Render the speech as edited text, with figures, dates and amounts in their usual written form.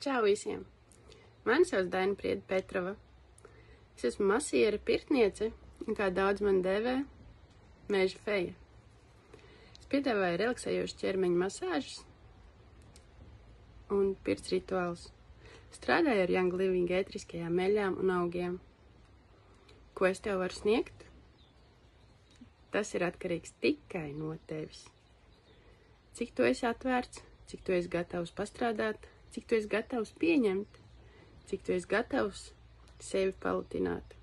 Čau visiem! Mani sauc Daina Priede Petrova. Es esmu masiera pirtniece, un kā daudz man dēvē, meža feja. Es piedāvāju relaksējošas ķermeņa masāžas un pirts rituālus. Strādāju ar Young Living ētriskajām eļļām un augiem. Ko es tev varu sniegt? Tas ir atkarīgs tikai no tevis. Cik tu esi atvērts, cik tu esi gatavs pastrādāt, cik tu esi gatavs pieņemt, cik tu esi gatavs sevi palutināt.